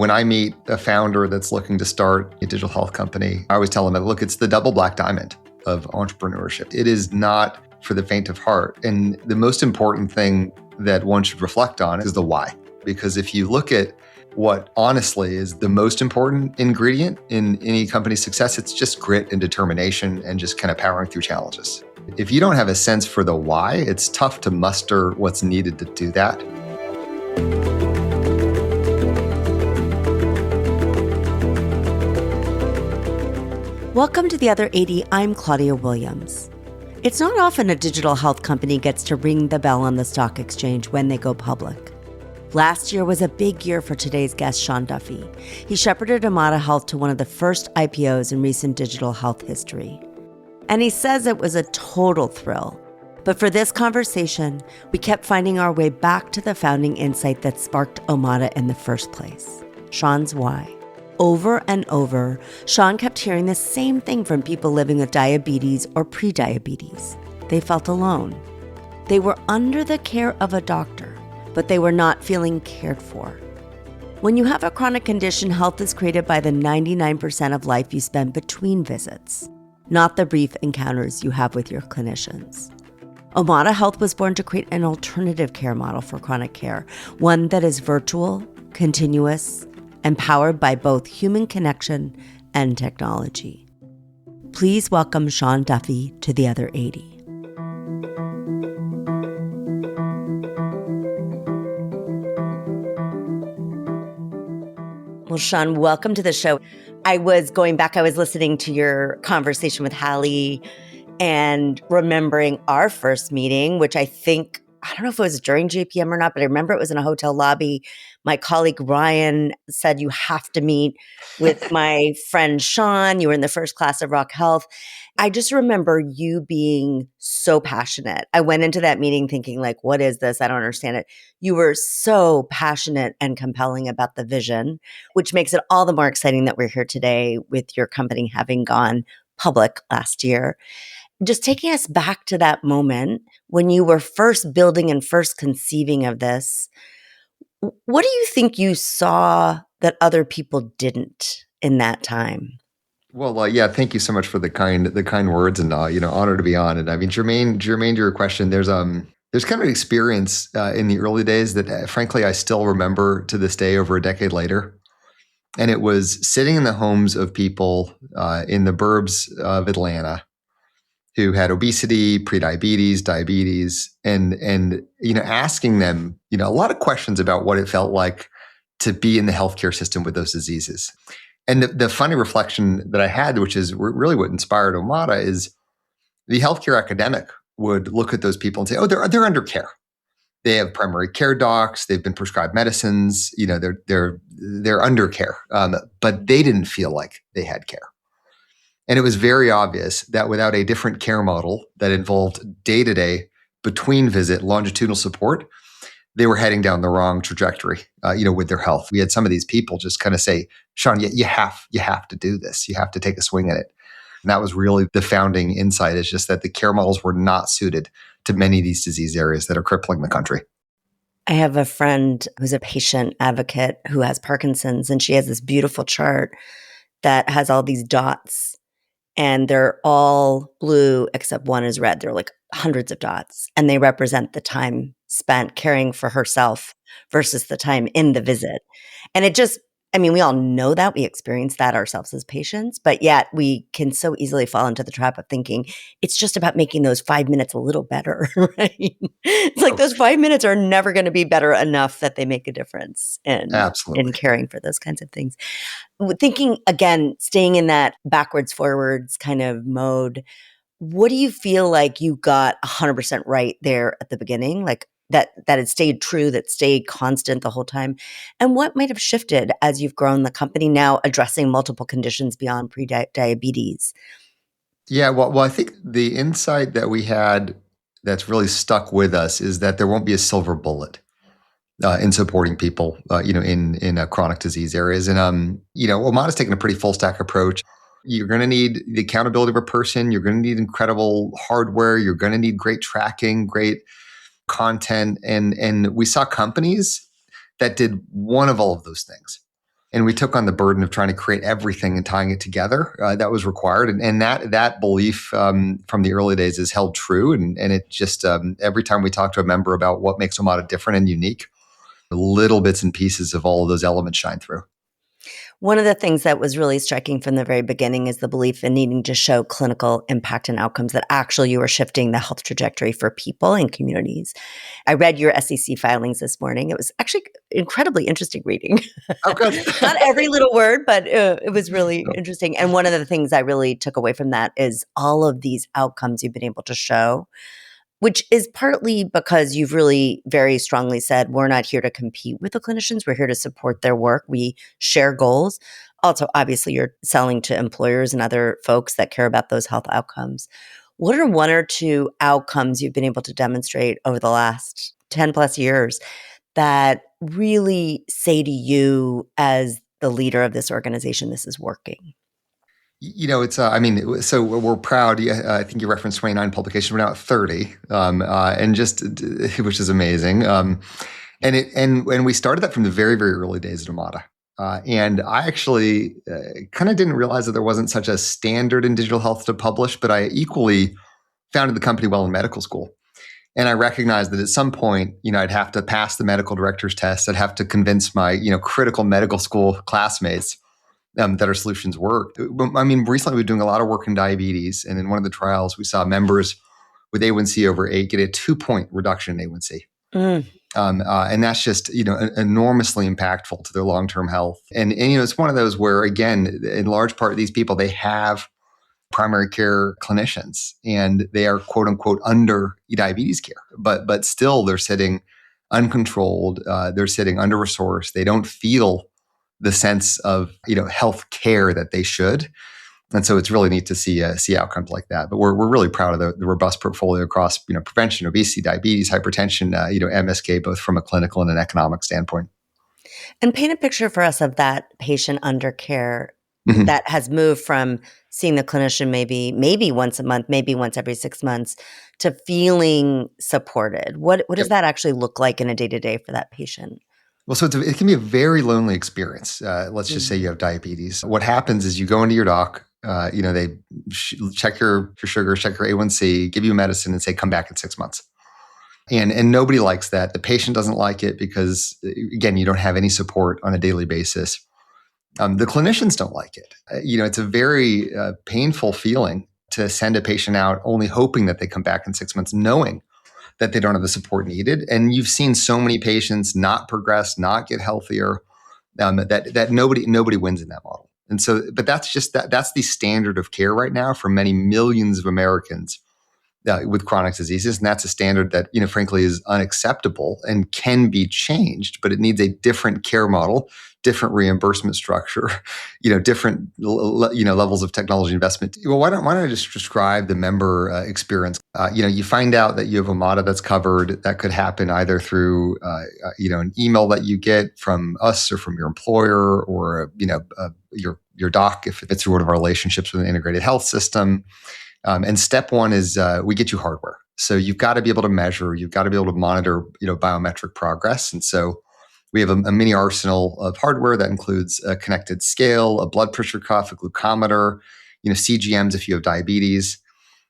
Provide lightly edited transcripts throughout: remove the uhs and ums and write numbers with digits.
When I meet a founder that's looking to start a digital health company, I always tell them, look, it's the double black diamond of entrepreneurship. It is not for the faint of heart. And the most important thing that one should reflect on is the why. Because if you look at what honestly is the most important ingredient in any company's success, it's just grit and determination and just kind of powering through challenges. If you don't have a sense for the why, it's tough to muster what's needed to do that. Welcome to The Other 80. I'm Claudia Williams. It's not often a digital health company gets to ring the bell on the stock exchange when they go public. Last year was a big year for today's guest, Sean Duffy. He shepherded Omada Health to one of the first IPOs in recent digital health history. And he says it was a total thrill. But for this conversation, we kept finding our way back to the founding insight that sparked Omada in the first place: Sean's why. Over and over, Sean kept hearing the same thing from people living with diabetes or prediabetes. They felt alone. They were under the care of a doctor, but they were not feeling cared for. When you have a chronic condition, health is created by the 99% of life you spend between visits, not the brief encounters you have with your clinicians. Omada Health was born to create an alternative care model for chronic care, one that is virtual, continuous, and powered by both human connection and technology. Please welcome Sean Duffy to The Other 80. Well, Sean, welcome to the show. I was listening to your conversation with Hallie and remembering our first meeting, which I don't know if it was during JPM or not, but I remember it was in a hotel lobby. My colleague Ryan said, you have to meet with my friend Sean. You were in the first class of Rock Health. I just remember you being so passionate. I went into that meeting thinking, like, what is this? I don't understand it. You were so passionate and compelling about the vision, which makes it all the more exciting that we're here today with your company having gone public last year. Just taking us back to that moment when you were first building and first conceiving of this, what do you think you saw that other people didn't in that time? Well, yeah, thank you so much for the kind words, and honor to be on it. I mean, germane to your question, there's kind of an experience in the early days that, frankly, I still remember to this day, over a decade later. And it was sitting in the homes of people in the burbs of Atlanta who had obesity, prediabetes, diabetes, and asking them, a lot of questions about what it felt like to be in the healthcare system with those diseases. And the funny reflection that I had, which is really what inspired Omada, is the healthcare academic would look at those people and say, oh, they're under care. They have primary care docs. They've been prescribed medicines. They're under care, but they didn't feel like they had care. And it was very obvious that without a different care model that involved day-to-day, between-visit, longitudinal support, they were heading down the wrong trajectory, with their health. We had some of these people just kind of say, Sean, you have to do this. You have to take a swing at it. And that was really the founding insight, is just that the care models were not suited to many of these disease areas that are crippling the country. I have a friend who's a patient advocate who has Parkinson's, and she has this beautiful chart that has all these dots. And they're all blue except one is red. They're like hundreds of dots. And they represent the time spent caring for herself versus the time in the visit. And we all know that. We experience that ourselves as patients. But yet we can so easily fall into the trap of thinking it's just about making those 5 minutes a little better, right? It's like those 5 minutes are never going to be better enough that they make a difference in caring for those kinds of things. Thinking, again, staying in that backwards, forwards kind of mode, what do you feel like you got 100% right there at the beginning? Like that it stayed true, that stayed constant the whole time? And what might have shifted as you've grown the company now addressing multiple conditions beyond pre-diabetes? Yeah, well, I think the insight that we had that's really stuck with us is that there won't be a silver bullet in supporting people, in chronic disease areas. And, Omada's taken a pretty full stack approach. You're going to need the accountability of a person. You're going to need incredible hardware. You're going to need great tracking, great content. And we saw companies that did one of all of those things. And we took on the burden of trying to create everything and tying it together that was required. And that belief from the early days is held true. And it just, every time we talk to a member about what makes Omada different and unique, little bits and pieces of all of those elements shine through. One of the things that was really striking from the very beginning is the belief in needing to show clinical impact and outcomes, that actually you are shifting the health trajectory for people and communities. I read your SEC filings this morning. It was actually incredibly interesting reading. Oh, good. Not every little word, but it was really interesting. And one of the things I really took away from that is all of these outcomes you've been able to show, which is partly because you've really very strongly said, we're not here to compete with the clinicians. We're here to support their work. We share goals. Also, obviously, you're selling to employers and other folks that care about those health outcomes. What are one or two outcomes you've been able to demonstrate over the last 10 plus years that really say to you as the leader of this organization, this is working? It's, so we're proud. I think you referenced 29 publications. We're now at 30, and just, which is amazing. And we started that from the very, very early days at Omada. And I actually kind of didn't realize that there wasn't such a standard in digital health to publish, but I equally founded the company while in medical school. And I recognized that at some point, I'd have to pass the medical director's test. I'd have to convince my, critical medical school classmates that our solutions work. I mean, recently we're doing a lot of work in diabetes. And in one of the trials, we saw members with A1C over 8 get a 2-point reduction in A1C. And that's just, enormously impactful to their long-term health. And it's one of those where, again, in large part, these people, they have primary care clinicians and they are quote unquote under diabetes care, but still they're sitting uncontrolled. They're sitting under resourced. They don't feel the sense of, health care that they should. And so it's really neat to see outcomes like that. But we're really proud of the robust portfolio across, prevention, obesity, diabetes, hypertension, MSK, both from a clinical and an economic standpoint. And paint a picture for us of that patient under care that has moved from seeing the clinician maybe once a month, maybe once every 6 months, to feeling supported. What does that actually look like in a day-to-day for that patient? Well, so it can be a very lonely experience. Let's just say you have diabetes. What happens is you go into your doc, they check your sugar, check your A1C, give you medicine and say, come back in 6 months. And nobody likes that. The patient doesn't like it because, again, you don't have any support on a daily basis. The clinicians don't like it. It's a very painful feeling to send a patient out only hoping that they come back in 6 months, knowing that they don't have the support needed. And you've seen so many patients not progress, not get healthier, that nobody wins in that model. And so, but that's the standard of care right now for many millions of Americans with chronic diseases. And that's a standard that, frankly, is unacceptable and can be changed, but it needs a different care model, different reimbursement structure, different, levels of technology investment. Well, why don't I just describe the member experience? You find out that you have Omada that's covered. That could happen either through, an email that you get from us or from your employer or, your doc, if it's through one of our relationships with an integrated health system. And step one is we get you hardware. So you've got to be able to measure, you've got to be able to monitor, biometric progress. And so we have a mini arsenal of hardware that includes a connected scale, a blood pressure cuff, a glucometer, CGMs if you have diabetes.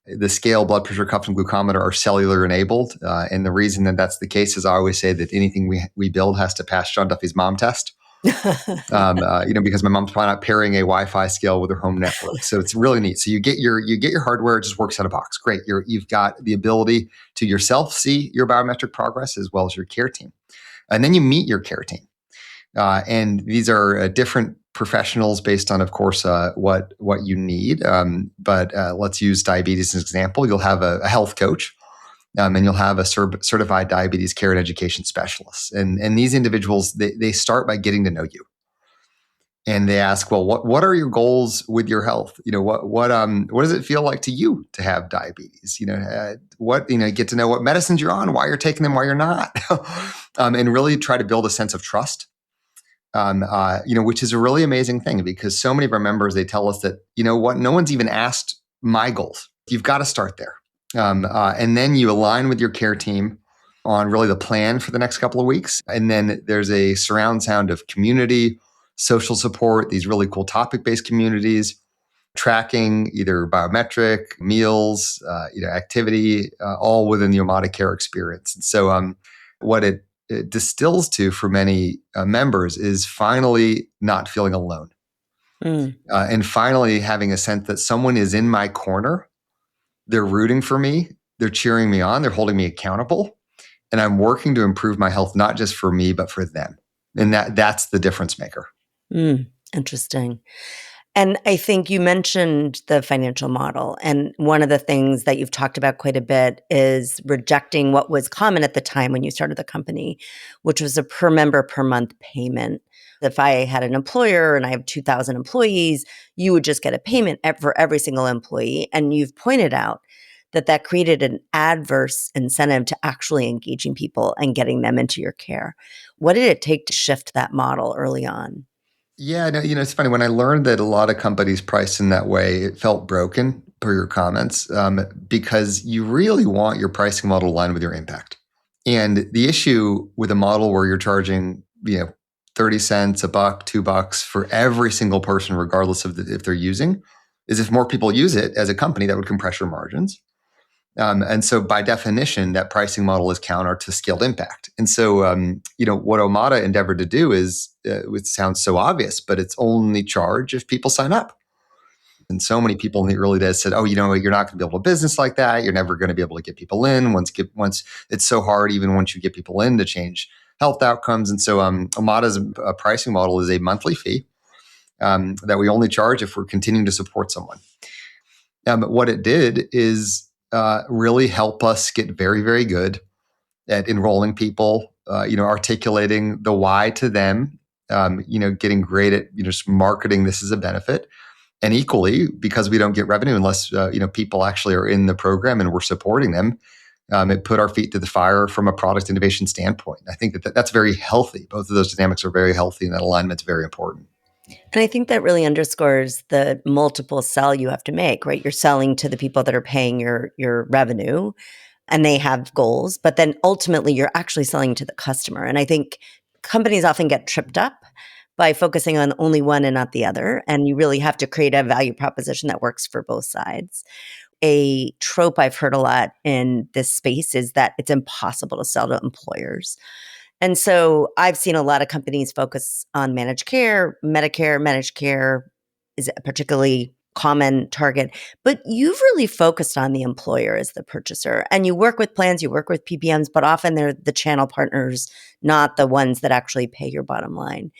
The scale, blood pressure cuff, and glucometer are cellular enabled. And the reason that that's the case is I always say that anything we build has to pass John Duffy's mom test. Because my mom's probably not pairing a Wi-Fi scale with her home network. So it's really neat. So you get your hardware, it just works out of box. Great. You've got the ability to yourself see your biometric progress as well as your care team. And then you meet your care team. And these are different professionals based on, of course, what you need. But let's use diabetes as an example. You'll have a health coach. And you'll have a certified diabetes care and education specialist. And these individuals, they start by getting to know you. And they ask, well, what are your goals with your health? What does it feel like to you to have diabetes? Get to know what medicines you're on, why you're taking them, why you're not, and really try to build a sense of trust. Which is a really amazing thing because so many of our members, they tell us that, no one's even asked my goals. You've got to start there. And then you align with your care team on really the plan for the next couple of weeks. And then there's a surround sound of community, social support, these really cool topic-based communities, tracking either biometric, meals, activity, all within the Omada Care experience. And so what it distills to for many members is finally not feeling alone. And finally having a sense that someone is in my corner. They're rooting for me. They're cheering me on. They're holding me accountable. And I'm working to improve my health, not just for me, but for them. And that's the difference maker. Interesting. And I think you mentioned the financial model. And one of the things that you've talked about quite a bit is rejecting what was common at the time when you started the company, which was a per member per month payment. If I had an employer and I have 2,000 employees, you would just get a payment for every single employee. And you've pointed out that created an adverse incentive to actually engaging people and getting them into your care. What did it take to shift that model early on? Yeah, no, it's funny. When I learned that a lot of companies price in that way, it felt broken per your comments, because you really want your pricing model to align with your impact. And the issue with a model where you're charging, 30 cents, $1, $2 for every single person, regardless of if they're using, is if more people use it as a company, that would compress your margins. And so by definition, that pricing model is counter to scaled impact. And so, what Omada endeavored to do is, it sounds so obvious, but it's only charge if people sign up. And so many people in the early days said, you're not going to be able to business like that. You're never going to be able to get people in once it's so hard, even once you get people in, to change health outcomes. And so Omada's pricing model is a monthly fee that we only charge if we're continuing to support someone. What it did is really help us get very, very good at enrolling people, articulating the why to them, getting great at, just marketing this as a benefit. And equally, because we don't get revenue unless, people actually are in the program and we're supporting them, it put our feet to the fire from a product innovation standpoint. I think that's very healthy. Both of those dynamics are very healthy, and that alignment's very important. And I think that really underscores the multiple sell you have to make, right? You're selling to the people that are paying your revenue, and they have goals, but then ultimately you're actually selling to the customer. And I think companies often get tripped up by focusing on only one and not the other. And you really have to create a value proposition that works for both sides. A trope I've heard a lot in this space is that it's impossible to sell to employers. And so I've seen a lot of companies focus on managed care. Medicare, managed care is a particularly common target. But you've really focused on the employer as the purchaser. And you work with plans, you work with PBMs, but often they're the channel partners, not the ones that actually pay your bottom line.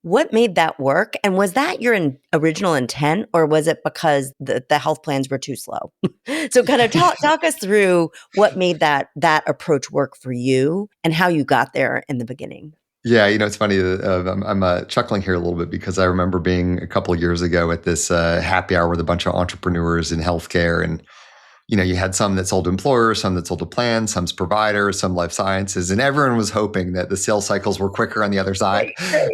What made that work? And was that your original intent, or was it because the health plans were too slow? So kind of talk us through what made that approach work for you and how you got there in the beginning. Yeah, it's funny. I'm chuckling here a little bit because I remember being a couple of years ago at this happy hour with a bunch of entrepreneurs in healthcare, and you had some that sold to employers, some that sold to plans, some's providers, some life sciences, and everyone was hoping that the sales cycles were quicker on the other side. Right.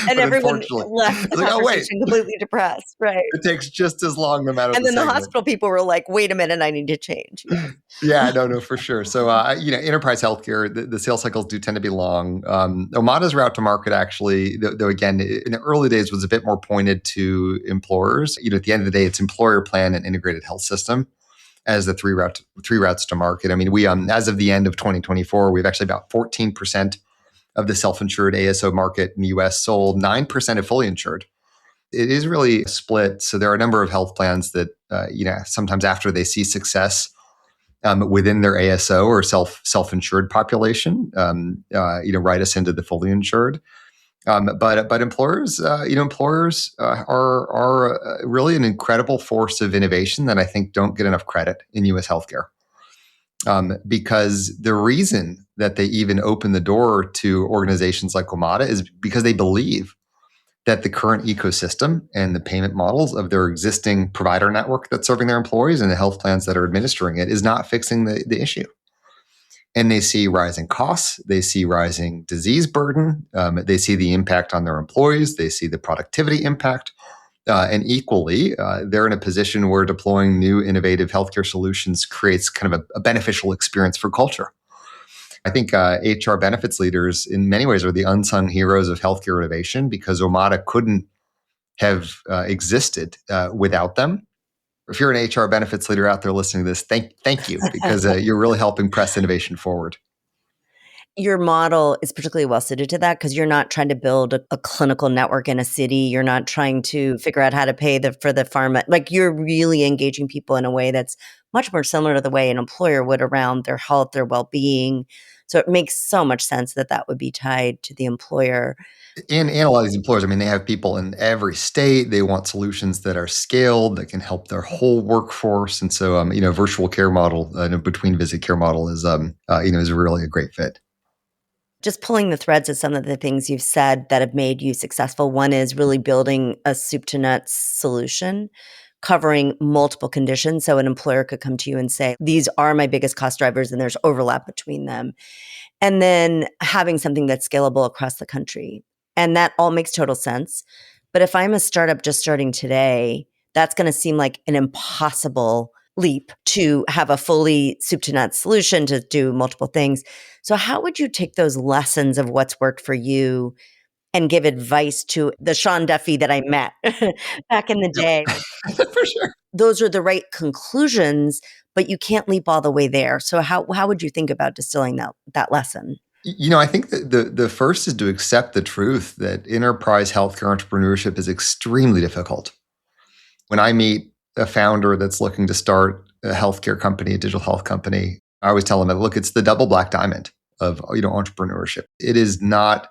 And everyone left the conversation completely depressed, right? It takes just as long no matter. And then the hospital people were like, "Wait a minute, I need to change." Yeah, no, for sure. So, enterprise healthcare, the sales cycles do tend to be long. Omada's route to market actually, though again, in the early days was a bit more pointed to employers. At the end of the day, it's employer plan and integrated health system as the three routes to market. I mean, we as of the end of 2024, we have actually about 14% of the self-insured ASO market in the US sold, 9% of fully insured. It is really split. So there are a number of health plans that, sometimes after they see success within their ASO or self-insured population, write us into the fully insured. But employers, are really an incredible force of innovation that I think don't get enough credit in U.S. healthcare. Because the reason that they even open the door to organizations like Omada is because they believe that the current ecosystem and the payment models of their existing provider network that's serving their employees and the health plans that are administering it is not fixing the issue. And they see rising costs, they see rising disease burden, they see the impact on their employees, they see the productivity impact, and equally, they're in a position where deploying new innovative healthcare solutions creates kind of a beneficial experience for culture. I think HR benefits leaders in many ways are the unsung heroes of healthcare innovation because Omada couldn't have existed without them. If you're an HR benefits leader out there listening to this, thank you because you're really helping press innovation forward. Your model is particularly well suited to that because you're not trying to build a clinical network in a city. You're not trying to figure out how to pay for the pharma. Like you're really engaging people in a way that's much more similar to the way an employer would around their health, their well-being. So it makes so much sense that that would be tied to the employer. And a lot of these employers, I mean, they have people in every state. They want solutions that are scaled, that can help their whole workforce. And so, virtual care model, between visit care model is really a great fit. Just pulling the threads of some of the things you've said that have made you successful. One is really building a soup to nuts solution covering multiple conditions. So an employer could come to you and say, these are my biggest cost drivers and there's overlap between them. And then having something that's scalable across the country. And that all makes total sense. But if I'm a startup just starting today, that's going to seem like an impossible leap to have a fully soup to nuts solution to do multiple things. So how would you take those lessons of what's worked for you and give advice to the Sean Duffy that I met back in the day? For sure. Those are the right conclusions, but you can't leap all the way there. So how would you think about distilling that lesson? I think that the first is to accept the truth that enterprise healthcare entrepreneurship is extremely difficult. When I meet a founder that's looking to start a healthcare company, a digital health company, I always tell them, look, it's the double black diamond of entrepreneurship. It is not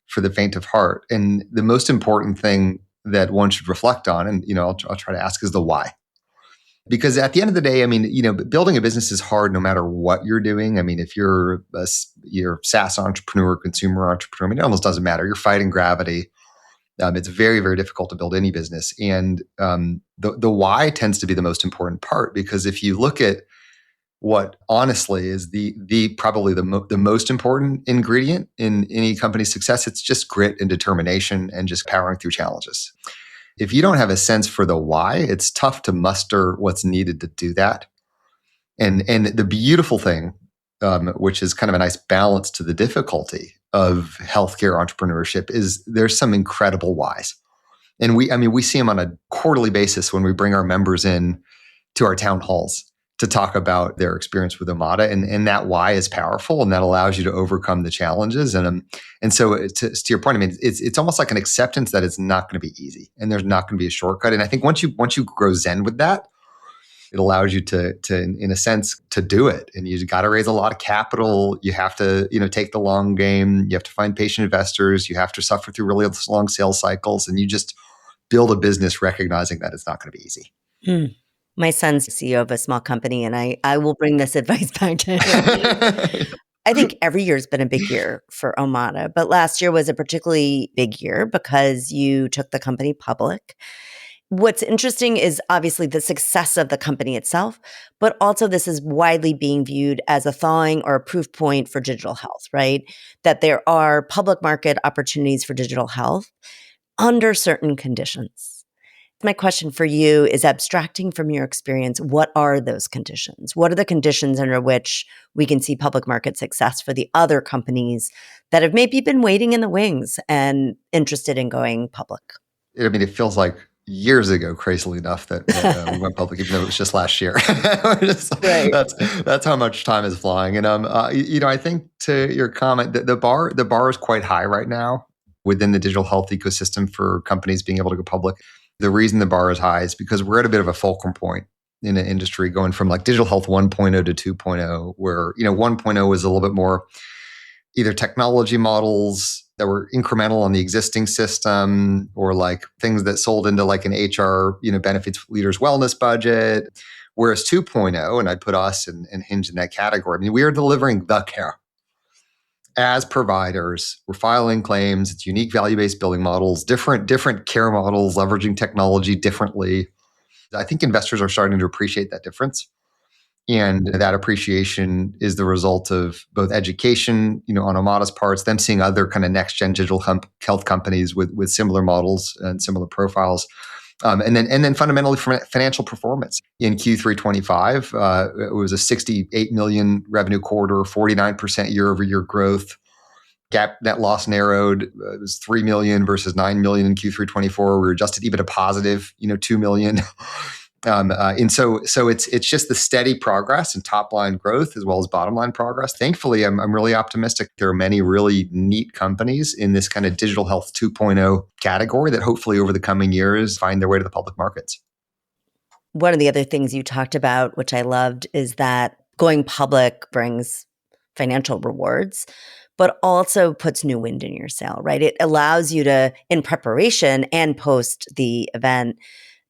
for the faint of heart. And the most important thing that one should reflect on, and I'll try to ask, is the why. Because at the end of the day, I mean, building a business is hard no matter what you're doing. I mean, if you're a SaaS entrepreneur, consumer entrepreneur, I mean, it almost doesn't matter. You're fighting gravity. It's very, very difficult to build any business. And the why tends to be the most important part, because if you look at what honestly is the probably the most important ingredient in any company's success, it's just grit and determination and just powering through challenges. If you don't have a sense for the why, it's tough to muster what's needed to do that. And the beautiful thing, which is kind of a nice balance to the difficulty of healthcare entrepreneurship, is there's some incredible whys. And we see them on a quarterly basis when we bring our members in to our town halls to talk about their experience with Omada, and that why is powerful, and that allows you to overcome the challenges. And so to your point, I mean, it's almost like an acceptance that it's not going to be easy, and there's not going to be a shortcut. And I think once you grow zen with that, it allows you to in a sense to do it. And you got to raise a lot of capital. You have to take the long game. You have to find patient investors. You have to suffer through really long sales cycles, and you just build a business recognizing that it's not going to be easy. My son's CEO of a small company, and I will bring this advice back to him. I think every year has been a big year for Omada, but last year was a particularly big year because you took the company public. What's interesting is obviously the success of the company itself, but also this is widely being viewed as a thawing or a proof point for digital health, right? That there are public market opportunities for digital health under certain conditions. My question for you is, abstracting from your experience, what are those conditions? What are the conditions under which we can see public market success for the other companies that have maybe been waiting in the wings and interested in going public? I mean, it feels like years ago, crazily enough, that we went public, even though it was just last year. Right. That's how much time is flying. And I think to your comment, the bar is quite high right now within the digital health ecosystem for companies being able to go public. The reason the bar is high is because we're at a bit of a fulcrum point in an industry going from like digital health 1.0 to 2.0, where 1.0 was a little bit more either technology models that were incremental on the existing system, or like things that sold into like an HR benefits leaders wellness budget. Whereas 2.0, and I'd put us and Hinge in that category, I mean, we are delivering the care. As providers, we're filing claims. It's unique value-based billing models, different care models, leveraging technology differently. I think investors are starting to appreciate that difference. And that appreciation is the result of both education, on Omada's parts, them seeing other kind of next-gen digital health companies with similar models and similar profiles, And then fundamentally financial performance. In Q3 25, it was a 68 million revenue quarter, 49% year over year growth. GAAP net loss narrowed. It was 3 million versus 9 million in Q3 24. We were adjusted EBITDA positive, 2 million. And so it's just the steady progress and top line growth as well as bottom line progress. Thankfully, I'm really optimistic. There are many really neat companies in this kind of digital health 2.0 category that hopefully over the coming years find their way to the public markets. One of the other things you talked about, which I loved, is that going public brings financial rewards, but also puts new wind in your sail, right? It allows you to, in preparation and post the event,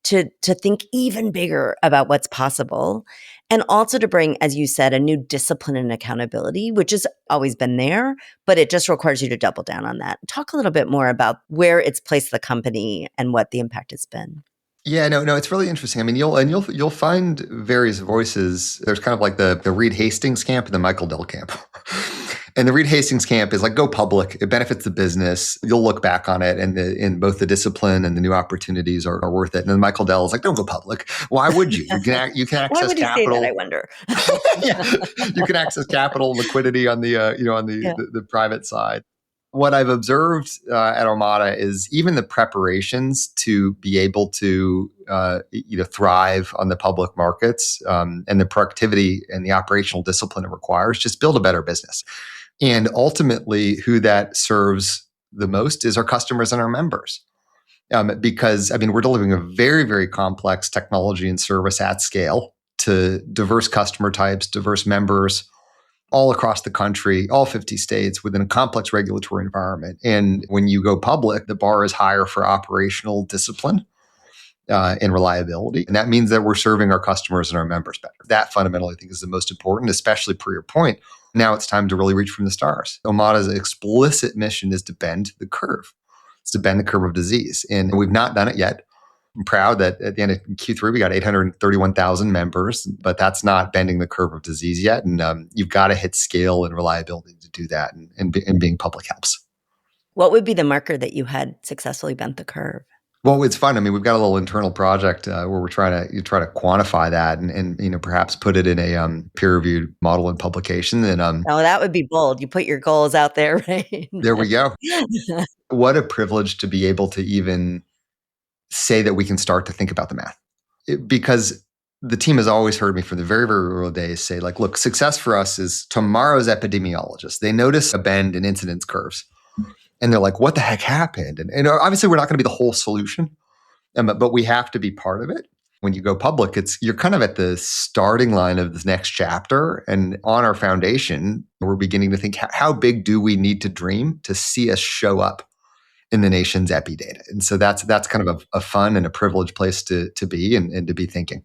to think even bigger about what's possible, and also to bring, as you said, a new discipline and accountability, which has always been there, but it just requires you to double down on that. Talk a little bit more about where it's placed the company and what the impact has been. Yeah, no, it's really interesting. I mean, you'll find various voices. There's kind of like the Reed Hastings camp and the Michael Dell camp. And the Reed Hastings camp is like, go public. It benefits the business. You'll look back on it, and in both the discipline and the new opportunities are worth it. And then Michael Dell is like, don't go public. Why would you? You can access Why would capital. He say that, I wonder. Yeah, you can access capital, liquidity on the the private side. What I've observed at Omada is even the preparations to be able to thrive on the public markets and the productivity and the operational discipline it requires just build a better business. And ultimately, who that serves the most is our customers and our members. Because, I mean, we're delivering a very, very complex technology and service at scale to diverse customer types, diverse members, all across the country, all 50 states, within a complex regulatory environment. And when you go public, the bar is higher for operational discipline and reliability. And that means that we're serving our customers and our members better. That fundamentally, I think, is the most important, especially per your point. Now it's time to really reach from the stars. Omada's explicit mission is to bend the curve. It's to bend the curve of disease. And we've not done it yet. I'm proud that at the end of Q3, we got 831,000 members, but that's not bending the curve of disease yet. And you've got to hit scale and reliability to do that. And being public helps. What would be the marker that you had successfully bent the curve? Well, it's fun. I mean, we've got a little internal project where we're trying to quantify that and perhaps put it in a peer-reviewed model and publication. And oh, that would be bold. You put your goals out there, right? There we go. What a privilege to be able to even say that we can start to think about the math. Because the team has always heard me from the very, very early days say, like, look, success for us is tomorrow's epidemiologists. They notice a bend in incidence curves. And they're like, what the heck happened? And obviously, we're not going to be the whole solution, but we have to be part of it. When you go public, you're kind of at the starting line of this next chapter. And on our foundation, we're beginning to think, how big do we need to dream to see us show up in the nation's epi data? And so that's kind of a fun and a privileged place to be and to be thinking.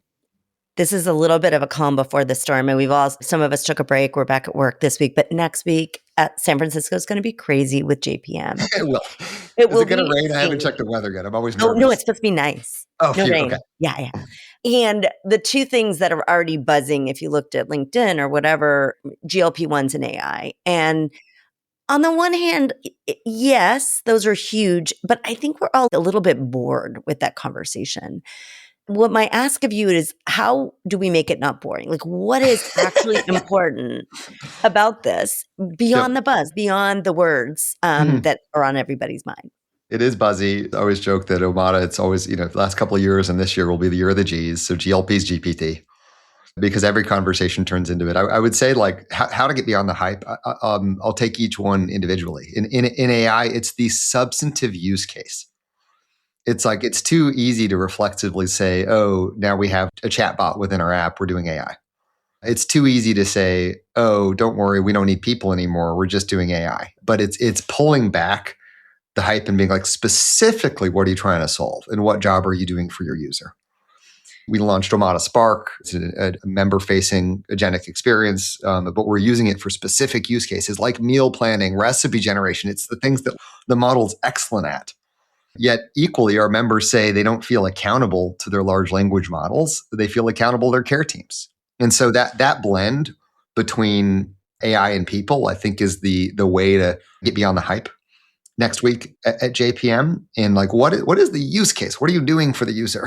This is a little bit of a calm before the storm. And some of us took a break. We're back at work this week, but next week San Francisco is going to be crazy with JPM. It will. Is it going to rain? I haven't checked the weather yet. I'm always nervous. No, it's supposed to be nice. Oh, no rain. Okay. Yeah. And the two things that are already buzzing, if you looked at LinkedIn or whatever, GLP-1s and AI. And on the one hand, yes, those are huge, but I think we're all a little bit bored with that conversation. What my ask of you is, how do we make it not boring? Like, what is actually important about this beyond the buzz, beyond the words that are on everybody's mind? It is buzzy. I always joke that Omada, it's always, the last couple of years and this year will be the year of the Gs. So GLP's GPT, because every conversation turns into it. I would say, like, how to get beyond the hype. I'll take each one individually. In AI, it's the substantive use case. It's like, it's too easy to reflexively say, oh, now we have a chatbot within our app, we're doing AI. It's too easy to say, oh, don't worry, we don't need people anymore, we're just doing AI. But it's pulling back the hype and being like, specifically, what are you trying to solve? And what job are you doing for your user? We launched Omada Spark. It's a member-facing agentic experience, but we're using it for specific use cases like meal planning, recipe generation. It's the things that the model's excellent at. Yet equally, our members say they don't feel accountable to their large language models. They feel accountable to their care teams. And so that blend between AI and people, I think, is the way to get beyond the hype next week at JPM, and like what is the use case? What are you doing for the user?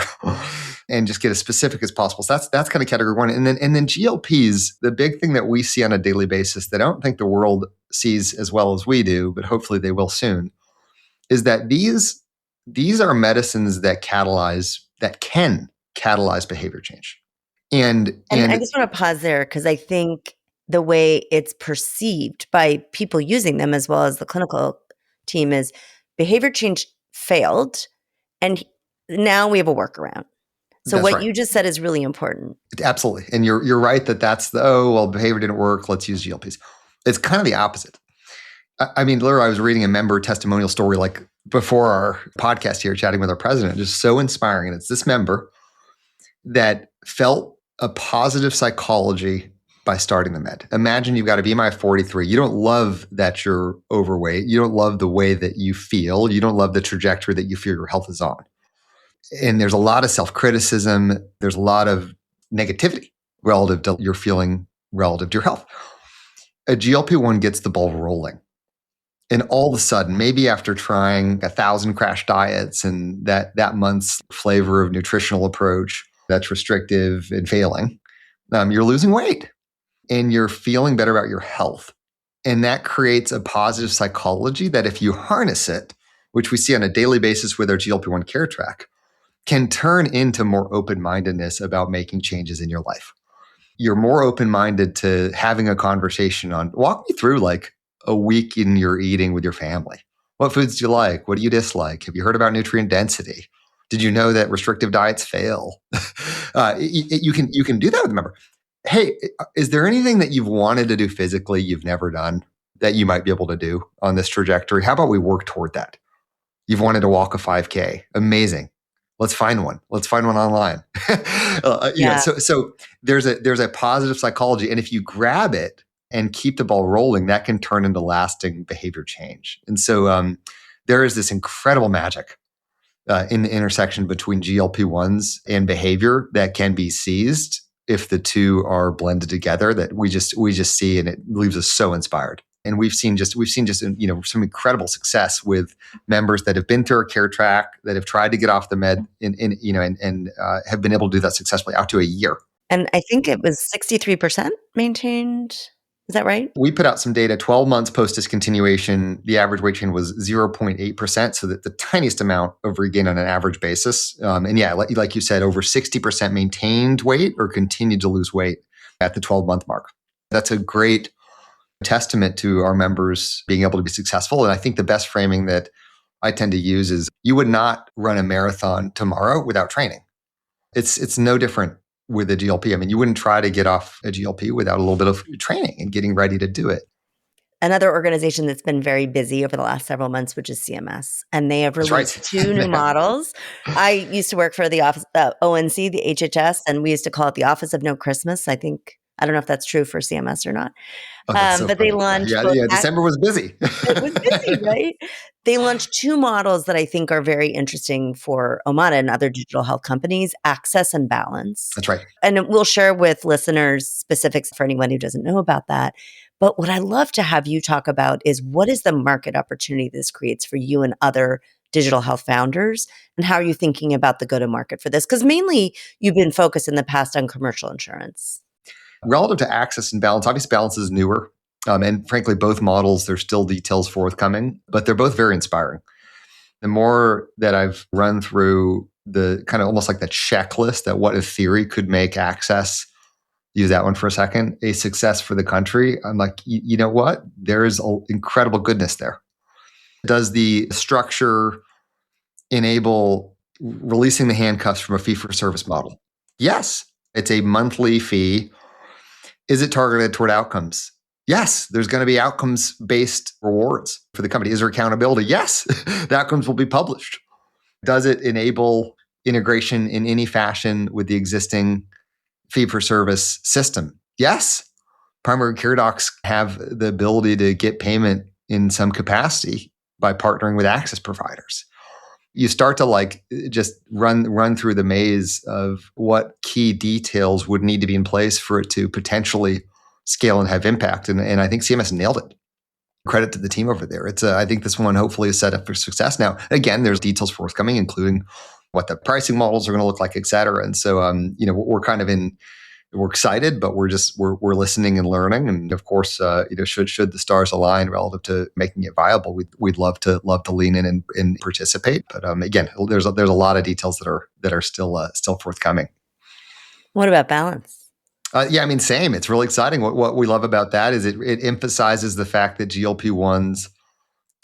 And just get as specific as possible. So that's kind of category one. And then GLPs, the big thing that we see on a daily basis that I don't think the world sees as well as we do, but hopefully they will soon, is that these are medicines that can catalyze behavior change. And I just want to pause there because I think the way it's perceived by people using them as well as the clinical team is behavior change failed, and now we have a workaround. So that's what right. you just said is really important. Absolutely. And you're right that's behavior didn't work, let's use GLPs. It's kind of the opposite. I mean, literally, I was reading a member testimonial story like before our podcast here, chatting with our president, just so inspiring. And it's this member that felt a positive psychology by starting the med. Imagine you've got a BMI of 43. You don't love that you're overweight. You don't love the way that you feel. You don't love the trajectory that you feel your health is on. And there's a lot of self-criticism. There's a lot of negativity relative to your feeling, relative to your health. A GLP-1 gets the ball rolling. And all of a sudden, maybe after trying 1,000 crash diets and that month's flavor of nutritional approach that's restrictive and failing, you're losing weight and you're feeling better about your health. And that creates a positive psychology that if you harness it, which we see on a daily basis with our GLP-1 Care Track, can turn into more open-mindedness about making changes in your life. You're more open-minded to having a conversation on, walk me through like a week in your eating with your family. What foods do you like? What do you dislike? Have you heard about nutrient density? Did you know that restrictive diets fail? You can do that with a member. Hey, is there anything that you've wanted to do physically you've never done that you might be able to do on this trajectory? How about we work toward that? You've wanted to walk a 5K. Amazing. Let's find one. Let's find one online. So there's a positive psychology. And if you grab it and keep the ball rolling, that can turn into lasting behavior change. And so there is this incredible magic in the intersection between GLP-1s and behavior that can be seized if the two are blended together, that we just see, and it leaves us so inspired. And we've seen just some incredible success with members that have been through our care track, that have tried to get off the med, and have been able to do that successfully out to a year. And I think it was 63% maintained. Is that right? We put out some data, 12 months post discontinuation, the average weight change was 0.8%, so that the tiniest amount of regain on an average basis. Like you said, over 60% maintained weight or continued to lose weight at the 12-month mark. That's a great testament to our members being able to be successful. And I think the best framing that I tend to use is you would not run a marathon tomorrow without training. It's no different with a GLP. I mean, you wouldn't try to get off a GLP without a little bit of training and getting ready to do it. Another organization that's been very busy over the last several months, which is CMS, and they have released two new models. I used to work for the office, ONC, the HHS, and we used to call it the Office of No Christmas. I don't know if that's true for CMS or not. But they launched. December was busy. It was busy, right? They launched two models that I think are very interesting for Omada and other digital health companies: Access and Balance. That's right. And we'll share with listeners specifics for anyone who doesn't know about that. But what I love to have you talk about is what is the market opportunity this creates for you and other digital health founders, and how are you thinking about the go-to-market for this? Because mainly you've been focused in the past on commercial insurance. Relative to Access and Balance, obviously Balance is newer. And frankly, both models, there's still details forthcoming, but they're both very inspiring. The more that I've run through the kind of almost like the checklist that what in theory could make Access, use that one for a second, a success for the country, I'm like, you know what? There is incredible goodness there. Does the structure enable releasing the handcuffs from a fee-for-service model? Yes. It's a monthly fee. Is it targeted toward outcomes? Yes, there's going to be outcomes-based rewards for the company. Is there accountability? Yes, the outcomes will be published. Does it enable integration in any fashion with the existing fee-for-service system? Yes. Primary care docs have the ability to get payment in some capacity by partnering with access providers. You start to just run through the maze of what key details would need to be in place for it to potentially scale and have impact. And I think CMS nailed it. credit to the team over there. I think this one hopefully is set up for success. Now, again, there's details forthcoming, including what the pricing models are going to look like, et cetera. And so, we're kind of we're excited, but we're listening and learning. And of course, should the stars align relative to making it viable, we'd love to lean in and participate. But again, there's a lot of details that are still forthcoming. What about balance? Same. It's really exciting. What we love about that is it emphasizes the fact that GLP-1s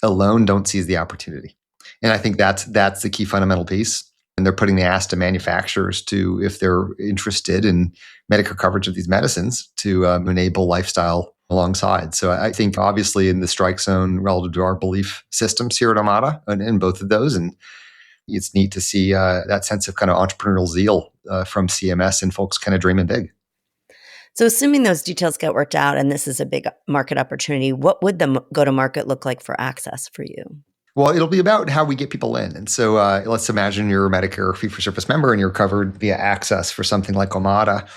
alone don't seize the opportunity. And I think that's the key fundamental piece. And they're putting the ask to manufacturers to, if they're interested in Medicare coverage of these medicines, to enable lifestyle alongside. So I think obviously in the strike zone relative to our belief systems here at Omada and both of those. And it's neat to see that sense of kind of entrepreneurial zeal from CMS and folks kind of dreaming big. So assuming those details get worked out and this is a big market opportunity, what would the go-to-market look like for access for you? Well, it'll be about how we get people in. And so let's imagine you're a Medicare fee-for-service member and you're covered via access for something like Omada.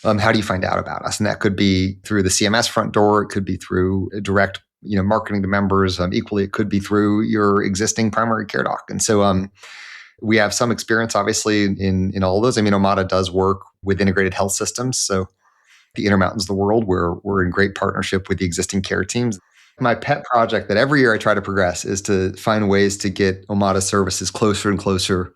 How do you find out about us? And that could be through the CMS front door. It could be through direct marketing to members. Equally, it could be through your existing primary care doc. And so we have some experience, obviously, in all of those. Omada does work with integrated health systems. So the Intermountains of the world, we're in great partnership with the existing care teams. My pet project that every year I try to progress is to find ways to get Omada services closer and closer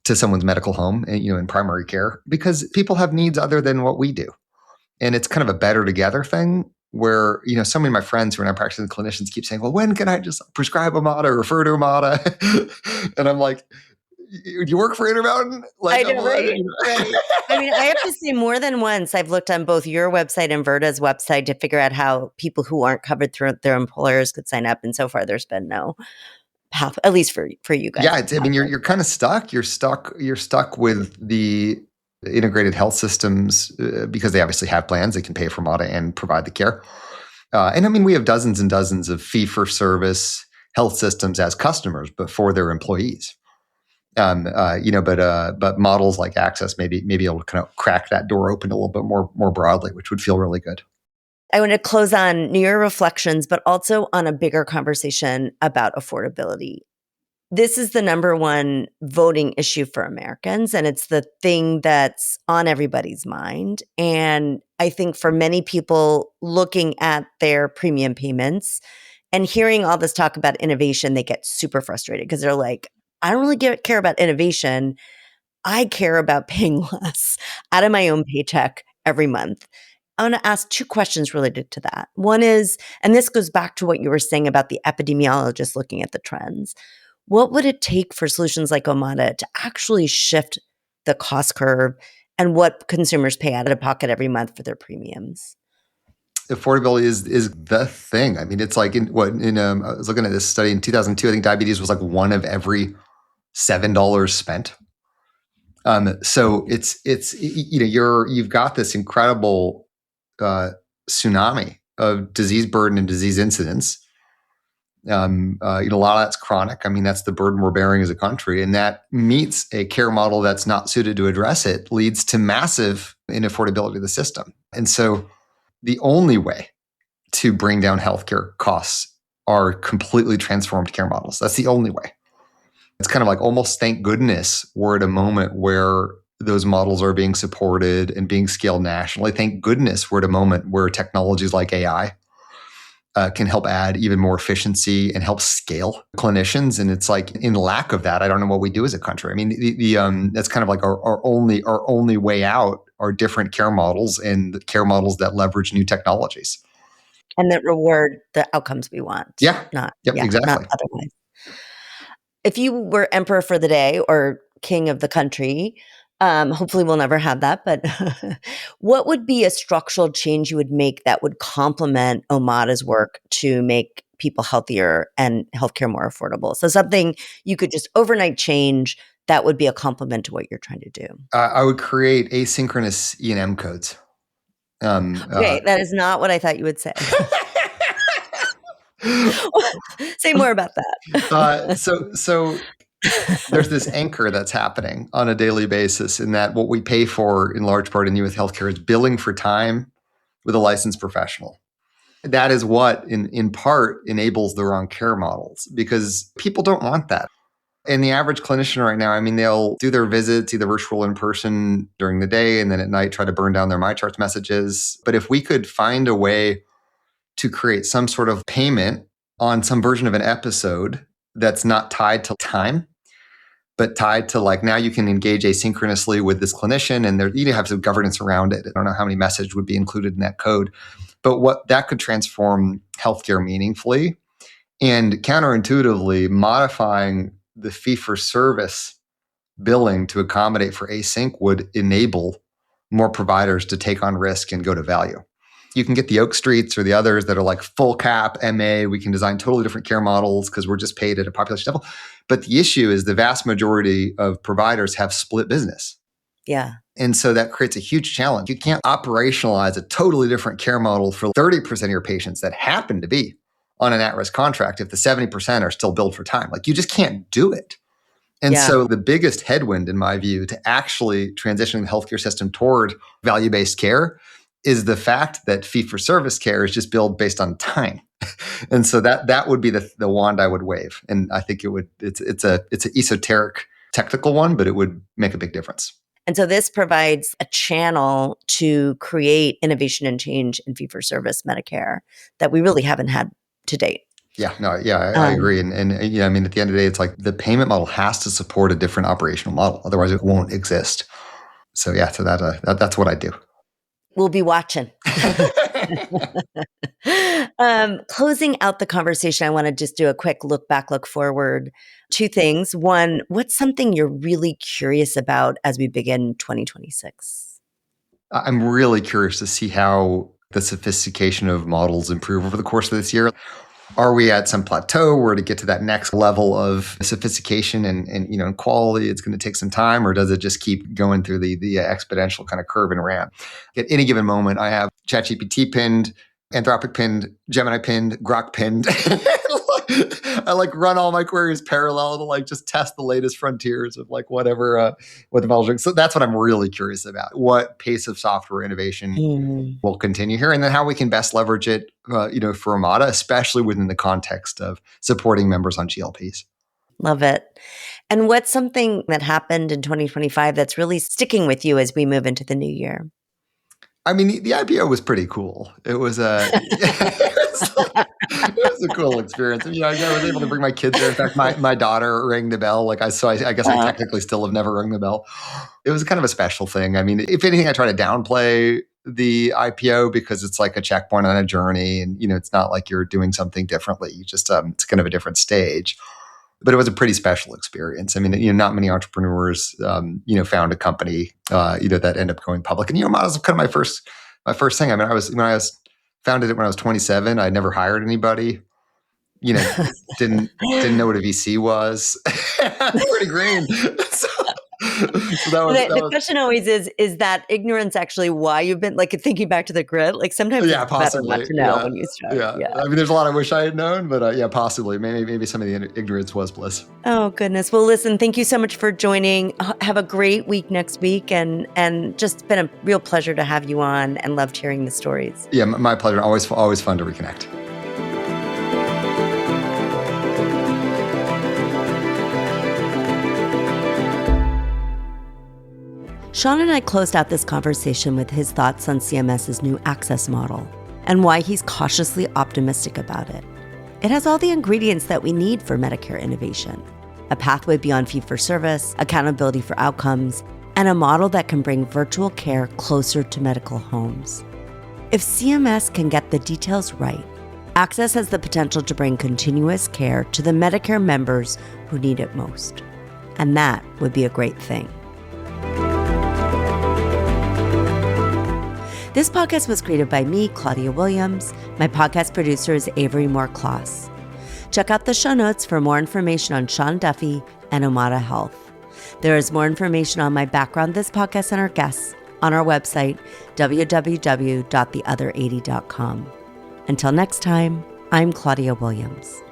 to someone's medical home and, in primary care, because people have needs other than what we do. And it's kind of a better together thing where, so many of my friends who are now practicing clinicians keep saying, well, when can I just prescribe Omada or refer to Omada? And I'm like, do you work for Intermountain? I know, right? I have to say more than once I've looked on both your website and Virta's website to figure out how people who aren't covered through their employers could sign up. And so far, there's been no path, at least for you guys. Yeah, you're kind of stuck. You're stuck with the integrated health systems because they obviously have plans. They can pay for Omada and provide the care. And we have dozens and dozens of fee-for-service health systems as customers, but for their employees. But models like Access may be able to kind of crack that door open a little bit more broadly, which would feel really good. I want to close on New Year reflections, but also on a bigger conversation about affordability. This is the number one voting issue for Americans, and it's the thing that's on everybody's mind. And I think for many people looking at their premium payments and hearing all this talk about innovation, they get super frustrated because they're like, I don't really care about innovation. I care about paying less out of my own paycheck every month. I want to ask two questions related to that. One is, and this goes back to what you were saying about the epidemiologist looking at the trends. What would it take for solutions like Omada to actually shift the cost curve and what consumers pay out of pocket every month for their premiums? Affordability is the thing. It's like I was looking at this study in 2002. I think diabetes was like one of every $7 spent. So you've got this incredible tsunami of disease burden and disease incidence. A lot of that's chronic. That's the burden we're bearing as a country, and that meets a care model that's not suited to address it leads to massive inaffordability of the system. And so the only way to bring down healthcare costs are completely transformed care models. That's the only way. It's kind of like almost thank goodness we're at a moment where those models are being supported and being scaled nationally. Thank goodness we're at a moment where technologies like AI can help add even more efficiency and help scale clinicians. And it's like in lack of that, I don't know what we do as a country. That's kind of like our only way out are different care models and the care models that leverage new technologies. And that reward the outcomes we want. Exactly. Not otherwise. If you were emperor for the day or king of the country, hopefully we'll never have that, but what would be a structural change you would make that would complement Omada's work to make people healthier and healthcare more affordable? So something you could just overnight change that would be a complement to what you're trying to do. I would create asynchronous E&M codes. Okay, that is not what I thought you would say. Say more about that. So there's this anchor that's happening on a daily basis in that what we pay for in large part in U.S. healthcare is billing for time with a licensed professional. That is what, in part, enables the wrong care models because people don't want that. And the average clinician right now, I mean, they'll do their visits, either virtual or in person during the day, and then at night try to burn down their MyCharts messages. But if we could find a way to create some sort of payment on some version of an episode that's not tied to time, but tied to like now you can engage asynchronously with this clinician and you need to have some governance around it. I don't know how many messages would be included in that code, but what that could transform healthcare meaningfully and counterintuitively modifying the fee-for-service billing to accommodate for async would enable more providers to take on risk and go to value. You can get the Oak Streets or the others that are like full cap, MA. We can design totally different care models because we're just paid at a population level. But the issue is the vast majority of providers have split business. Yeah. And so that creates a huge challenge. You can't operationalize a totally different care model for 30% of your patients that happen to be on an at-risk contract if the 70% are still billed for time. Like you just can't do it. And so the biggest headwind, in my view, to actually transitioning the healthcare system toward value-based care is the fact that fee-for-service care is just billed based on time. And so that would be the wand I would wave. And I think it's an esoteric technical one, but it would make a big difference. And so this provides a channel to create innovation and change in fee-for-service Medicare that we really haven't had to date. Yeah, no, yeah, I agree. And yeah, I mean, at the end of the day, it's like the payment model has to support a different operational model. Otherwise, it won't exist. So yeah, so that's what I do. We'll be watching. Closing out the conversation, I want to just do a quick look back, look forward. Two things. One, what's something you're really curious about as we begin 2026? I'm really curious to see how the sophistication of models improve over the course of this year. Are we at some plateau where to get to that next level of sophistication and quality, it's going to take some time, or does it just keep going through the exponential kind of curve and ramp? At any given moment, I have ChatGPT pinned, Anthropic pinned, Gemini pinned, Grok pinned. I like run all my queries parallel to like just test the latest frontiers of like what the models are. So that's what I'm really curious about. What pace of software innovation will continue here, and then how we can best leverage it, for Omada, especially within the context of supporting members on GLPs. Love it. And what's something that happened in 2025 that's really sticking with you as we move into the new year? I mean, the IPO was pretty cool. It was it was a cool experience. I was able to bring my kids there. In fact, my daughter rang the bell. I guess I technically still have never rung the bell. It was kind of a special thing. I mean, if anything, I try to downplay the IPO because it's like a checkpoint on a journey, and it's not like you're doing something differently. You just it's kind of a different stage. But it was a pretty special experience. I mean, not many entrepreneurs, found a company, that end up going public. And Omada was kind of my first thing. I mean, when I was founded it when I was 27. I never hired anybody. Didn't know what a VC was. Pretty green. So the question always is that ignorance actually why you've been thinking back to the grid? Sometimes it's possibly better not to know when you start. Yeah. I mean, there's a lot I wish I had known, but possibly. Maybe some of the ignorance was bliss. Oh, goodness. Well, listen, thank you so much for joining. Have a great week next week. And just been a real pleasure to have you on and loved hearing the stories. Yeah, my pleasure. Always fun to reconnect. Sean and I closed out this conversation with his thoughts on CMS's new access model and why he's cautiously optimistic about it. It has all the ingredients that we need for Medicare innovation: a pathway beyond fee-for-service, accountability for outcomes, and a model that can bring virtual care closer to medical homes. If CMS can get the details right, access has the potential to bring continuous care to the Medicare members who need it most. And that would be a great thing. This podcast was created by me, Claudia Williams. My podcast producer is Avery Moore-Kloss. Check out the show notes for more information on Sean Duffy and Omada Health. There is more information on my background, this podcast, and our guests on our website, www.theother80.com. Until next time, I'm Claudia Williams.